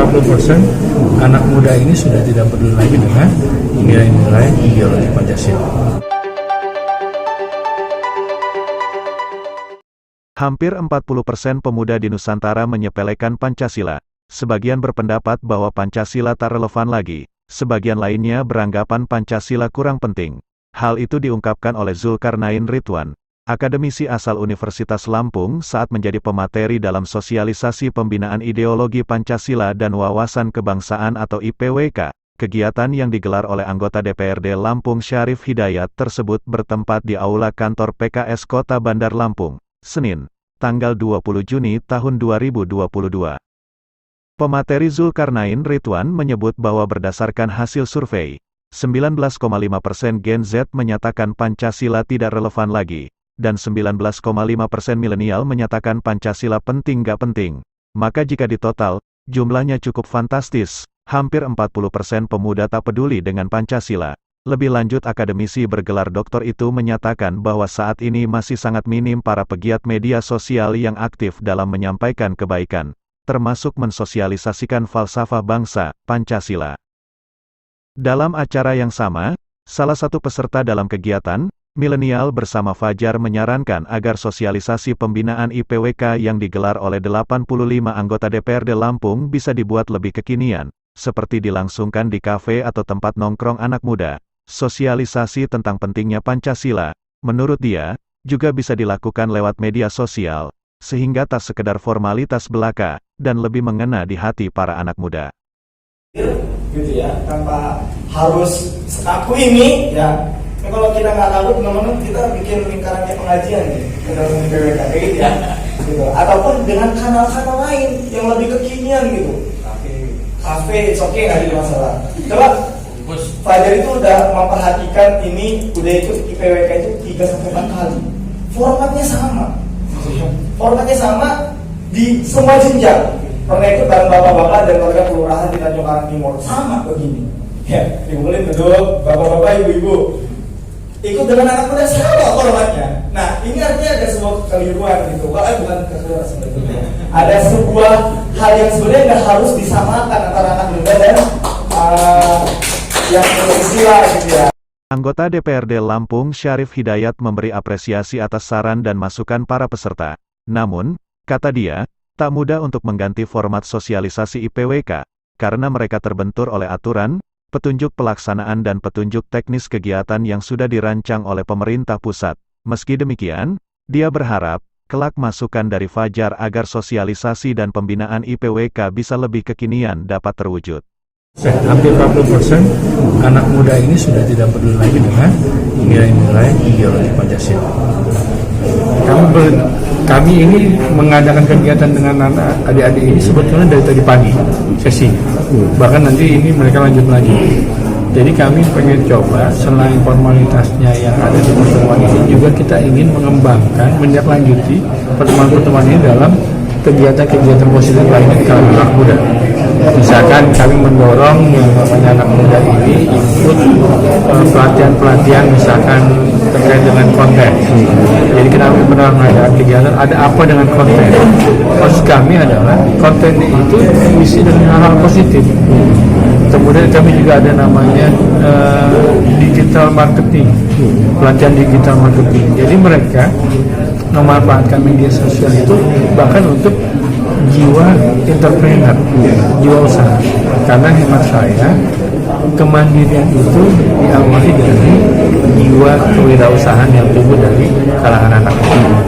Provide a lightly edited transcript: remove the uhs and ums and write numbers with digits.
40% anak muda ini sudah tidak peduli lagi dengan nilai-nilai ideologi Pancasila. Hampir 40% pemuda di Nusantara menyepelekan Pancasila. Sebagian berpendapat bahwa Pancasila tak relevan lagi. Sebagian lainnya beranggapan Pancasila kurang penting. Hal itu diungkapkan oleh Zulkarnain Ridwan, akademisi asal Universitas Lampung saat menjadi pemateri dalam sosialisasi pembinaan ideologi Pancasila dan wawasan kebangsaan atau IPWK. Kegiatan yang digelar oleh anggota DPRD Lampung Syarif Hidayat tersebut bertempat di Aula Kantor PKS Kota Bandar Lampung, Senin, tanggal 20 Juni tahun 2022. Pemateri Zulkarnain Ridwan menyebut bahwa berdasarkan hasil survei, 19,5% Gen Z menyatakan Pancasila tidak relevan lagi, dan 19,5% milenial menyatakan Pancasila penting gak penting. Maka jika ditotal, jumlahnya cukup fantastis, hampir 40% pemuda tak peduli dengan Pancasila. Lebih lanjut akademisi bergelar doktor itu menyatakan bahwa saat ini masih sangat minim para pegiat media sosial yang aktif dalam menyampaikan kebaikan, termasuk mensosialisasikan falsafah bangsa, Pancasila. Dalam acara yang sama, salah satu peserta dalam kegiatan, milenial bersama Fajar menyarankan agar sosialisasi pembinaan IPWK yang digelar oleh 85 anggota DPRD Lampung bisa dibuat lebih kekinian, seperti dilangsungkan di kafe atau tempat nongkrong anak muda. Sosialisasi tentang pentingnya Pancasila, menurut dia, juga bisa dilakukan lewat media sosial, sehingga tak sekedar formalitas belaka, dan lebih mengena di hati para anak muda. Gitu ya, tanpa harus sekaku ini, ya. Kalau kita nggak tahu, teman-teman, kita bikin lingkarannya pengajian gitu, ke dalam IPWK gitu ya, gitu. Ataupun dengan kanal-kanal lain yang lebih kekinian gitu. Kafe, it's okay, nggak ada masalah. Coba, Fajar itu udah memperhatikan ini, udah ikut IPWK itu 3-4 kali. Formatnya sama di semua jenjang. Pernah ikut bareng bapak-bapak dan warga kelurahan di Tanjung Karang Timur, sama begini. Ya, dikumpulin duduk, bapak-bapak, ibu-ibu. Ikut dengan anak muda sama formatnya. Nah, ini artinya ada sebuah kekeliruan gitu. Bukan kekeliruan sebetulnya. Ada sebuah hal yang sebenarnya nggak harus disamakan antara anak muda dan yang berusia gitu ya. Anggota DPRD Lampung Syarif Hidayat memberi apresiasi atas saran dan masukan para peserta. Namun, kata dia, tak mudah untuk mengganti format sosialisasi IPWK, karena mereka terbentur oleh aturan, petunjuk pelaksanaan dan petunjuk teknis kegiatan yang sudah dirancang oleh pemerintah pusat. Meski demikian, dia berharap, kelak masukan dari Fajar agar sosialisasi dan pembinaan IPWK bisa lebih kekinian dapat terwujud. Hampir 40% anak muda ini sudah tidak peduli lagi dengan nilai-nilai ideologi Pancasila. Kami ini mengadakan kegiatan dengan anak adik-adik ini sebetulnya dari tadi pagi sesi. Bahkan nanti ini mereka lanjut lagi. Jadi kami pengen coba selain formalitasnya yang ada di pertemuan ini, juga kita ingin mengembangkan, menindaklanjuti pertemuan-pertemuan ini dalam kegiatan-kegiatan positif lainnya di kalangan anak muda. Misalkan kami mendorong yang namanya anak muda ini ikut pelatihan-pelatihan misalkan terkait dengan konten. Jadi kita pernah mengadakan kegiatan ada apa dengan konten. Maksud kami adalah konten itu diisi dengan hal-hal positif. Kemudian kami juga ada namanya digital marketing, pelatihan digital marketing. Jadi mereka memanfaatkan media sosial itu bahkan untuk jiwa entrepreneur, jiwa usaha. Karena hemat saya, kemandirian itu diawali dari jiwa kewirausahaan yang tumbuh dari kalangan anak muda.